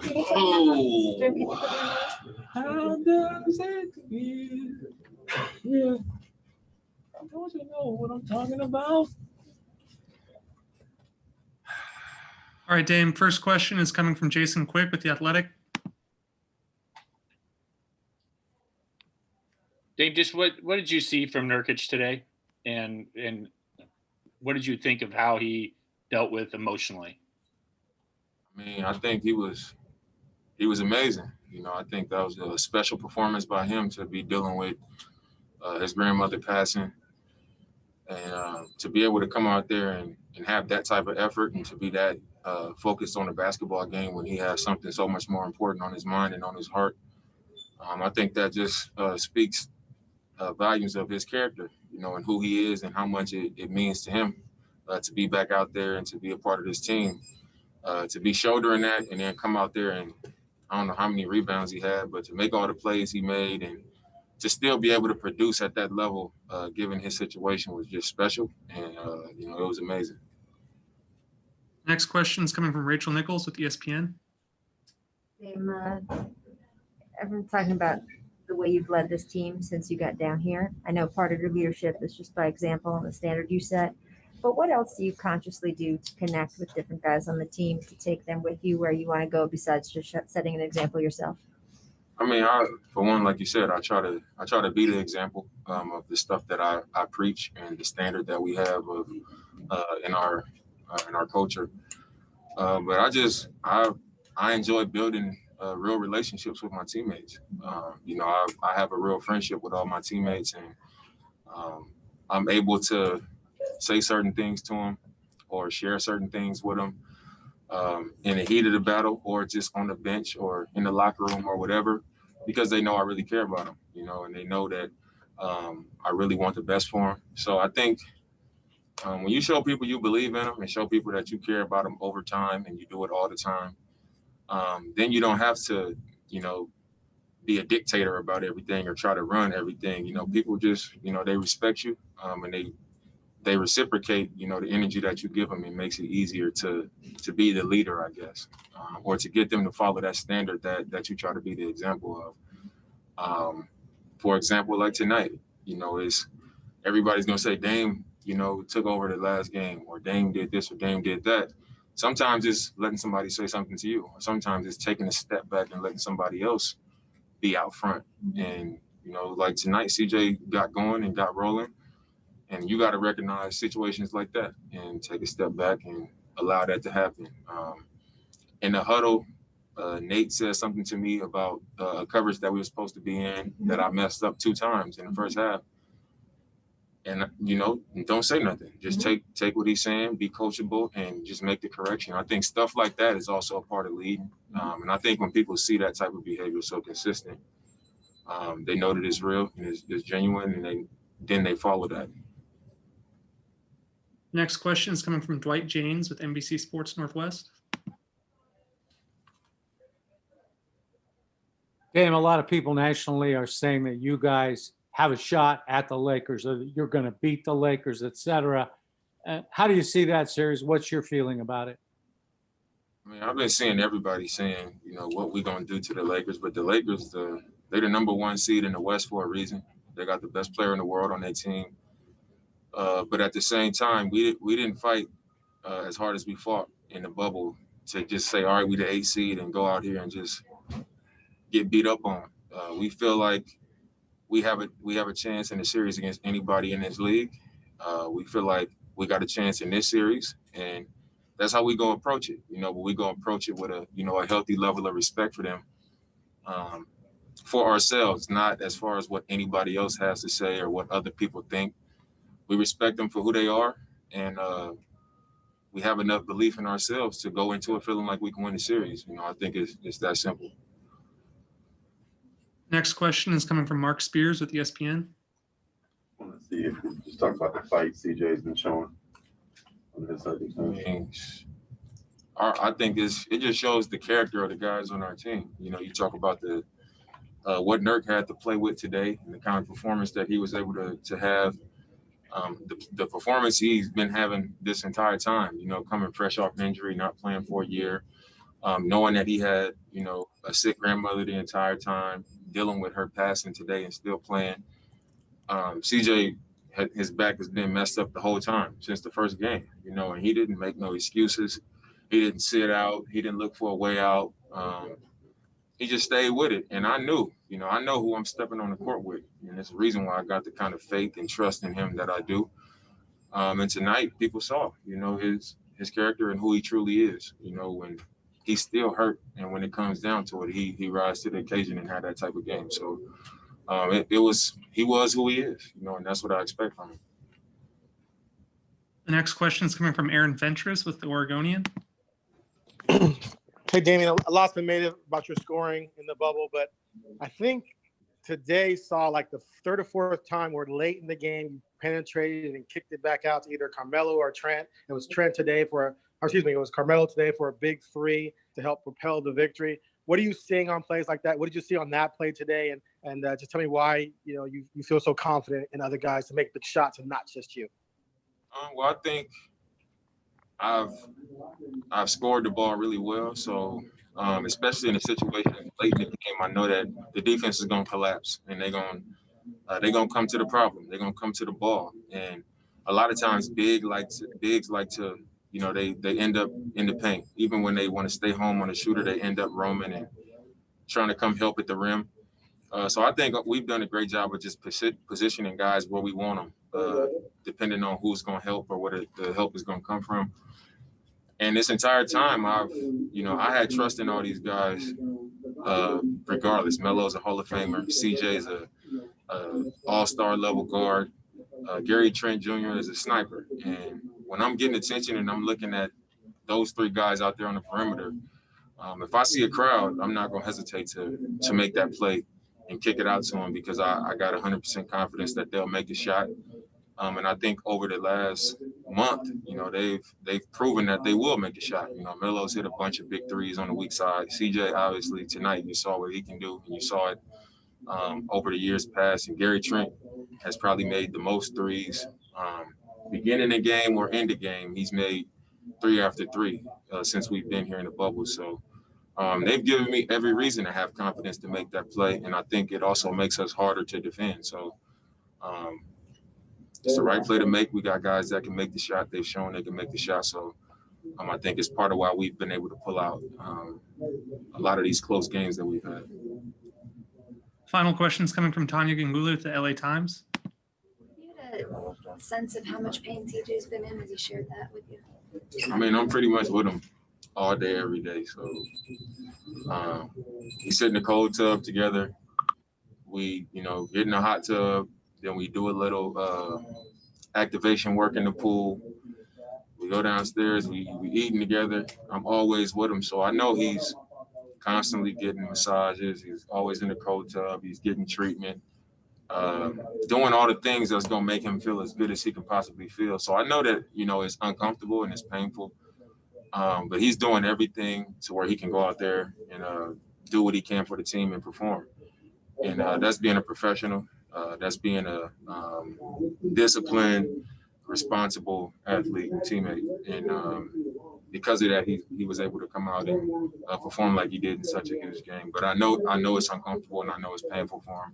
Oh, How does it feel? Yeah. Don't you know what I'm talking about? All right, Dame, first question is coming from Jason Quick with The Athletic. Dave, just what did you see from Nurkic today, and what did you think of how he dealt with emotionally? I mean, I think he was amazing. I think that was a special performance by him to be dealing with his grandmother passing, and to be able to come out there and have that type of effort and to be that focused on the basketball game when he has something so much more important on his mind and on his heart. I think that just speaks volumes of his character, and who he is and how much it means to him to be back out there and to be a part of this team, to be shouldering that and then come out there and I don't know how many rebounds he had, but to make all the plays he made and to still be able to produce at that level, given his situation, was just special. And, it was amazing. Next question is coming from Rachel Nichols with ESPN. Everyone's talking about the way you've led this team since you got down here. I know part of your leadership is just by example and the standard you set. But what else do you consciously do to connect with different guys on the team to take them with you where you want to go besides just setting an example yourself? I mean, for one, like you said, I try to be the example of the stuff that I preach and the standard that we have of in our culture. But I enjoy building real relationships with my teammates. I have a real friendship with all my teammates, and I'm able to say certain things to them or share certain things with them in the heat of the battle or just on the bench or in the locker room or whatever, because they know I really care about them, and they know that I really want the best for them. So I think when you show people you believe in them and show people that you care about them over time and you do it all the time, then you don't have to, be a dictator about everything or try to run everything. People just, they respect you and they reciprocate, the energy that you give them. It makes it easier to be the leader, I guess, or to get them to follow that standard that you try to be the example of. For example, like tonight, is everybody's going to say, Dame, took over the last game, or Dame did this, or Dame did that. Sometimes it's letting somebody say something to you. Or sometimes it's taking a step back and letting somebody else be out front. And, like tonight, CJ got going and got rolling. And you got to recognize situations like that and take a step back and allow that to happen. In the huddle, Nate said something to me about a coverage that we were supposed to be in that I messed up 2 times in the first half. And, don't say nothing. Just take what he's saying, be coachable, and just make the correction. I think stuff like that is also a part of leading. And I think when people see that type of behavior so consistent, they know that it's real and it's genuine, and then they follow that. Next question is coming from Dwight James with NBC Sports Northwest. Dame, a lot of people nationally are saying that you guys have a shot at the Lakers, or that you're going to beat the Lakers, et cetera. How do you see that series? What's your feeling about it? I mean, I've been seeing everybody saying, what we're going to do to the Lakers, but the Lakers, they're the number 1 seed in the West for a reason. They got the best player in the world on their team. But at the same time, we didn't fight as hard as we fought in the bubble to just say, all right, we the 8 seed and go out here and just get beat up on. We feel like we have a chance in the series against anybody in this league. We feel like we got a chance in this series, and that's how we gonna approach it. But we gonna approach it with a healthy level of respect for them, for ourselves, not as far as what anybody else has to say or what other people think. We respect them for who they are, and we have enough belief in ourselves to go into it feeling like we can win the series. I think it's that simple. Next question is coming from Mark Spears with ESPN. I want to see if you just talk about the fight CJ's been showing on his side of the team. I think it just shows the character of the guys on our team. You talk about what Nurk had to play with today and the kind of performance that he was able to have. The performance he's been having this entire time, coming fresh off injury, not playing for a year, knowing that he had, a sick grandmother the entire time, dealing with her passing today and still playing. CJ, his back has been messed up the whole time since the first game, and he didn't make no excuses. He didn't sit out. He didn't look for a way out. He just stayed with it. And I know who I'm stepping on the court with. And it's the reason why I got the kind of faith and trust in him that I do. And tonight, people saw, his character and who he truly is, when he's still hurt. And when it comes down to it, he rises to the occasion and had that type of game. So he was who he is, and that's what I expect from him. The next question is coming from Aaron Ventris with the Oregonian. Hey, Damian, a lot's been made about your scoring in the bubble, but I think today saw like the third or fourth time where late in the game you penetrated and kicked it back out to either Carmelo or Trent. It was Carmelo today for a big three to help propel the victory. What are you seeing on plays like that? What did you see on that play today? And just tell me why you feel so confident in other guys to make big shots and not just you. Well, I think I've scored the ball really well. So especially in a situation late in the game, I know that the defense is going to collapse and they're going to come to the problem. They're going to come to the ball. And a lot of times bigs like to they end up in the paint. Even when they want to stay home on a shooter, they end up roaming and trying to come help at the rim. So I think we've done a great job of just positioning guys where we want them, depending on who's going to help or where the help is going to come from. And this entire time, I had trust in all these guys, regardless. Melo's a Hall of Famer. CJ's a all-star level guard. Gary Trent Jr. is a sniper. And when I'm getting attention and I'm looking at those three guys out there on the perimeter, if I see a crowd, I'm not going to hesitate to make that play and kick it out to them because I got 100% confidence that they'll make the shot. And I think over the last month, they've proven that they will make a shot. Melo's hit a bunch of big threes on the weak side. CJ, obviously, tonight you saw what he can do, and you saw it over the years past. And Gary Trent has probably made the most threes. Beginning the game or end the game, he's made 3 after 3 since we've been here in the bubble. So they've given me every reason to have confidence to make that play, and I think it also makes us harder to defend. So it's the right play to make. We got guys that can make the shot. They've shown they can make the shot. So I think it's part of why we've been able to pull out a lot of these close games that we've had. Final question is coming from Tanya Gangulu with the LA Times. You had a sense of how much pain CJ's been in. Has he shared that with you? I mean, I'm pretty much with him all day, every day. So we sit in the cold tub together. We, get in the hot tub. Then we do a little activation work in the pool. We go downstairs. We eating together. I'm always with him. So I know he's constantly getting massages. He's always in the cold tub. He's getting treatment. Doing all the things that's going to make him feel as good as he can possibly feel. So I know that, it's uncomfortable and it's painful. But he's doing everything to where he can go out there and do what he can for the team and perform. And that's being a professional. That's being a disciplined, responsible athlete and teammate. And because of that, he was able to come out and perform like he did in such a huge game. But I know it's uncomfortable and I know it's painful for him.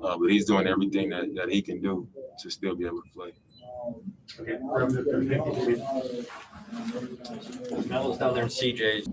But he's doing everything that he can do to still be able to play. Melo's down there in CJ's.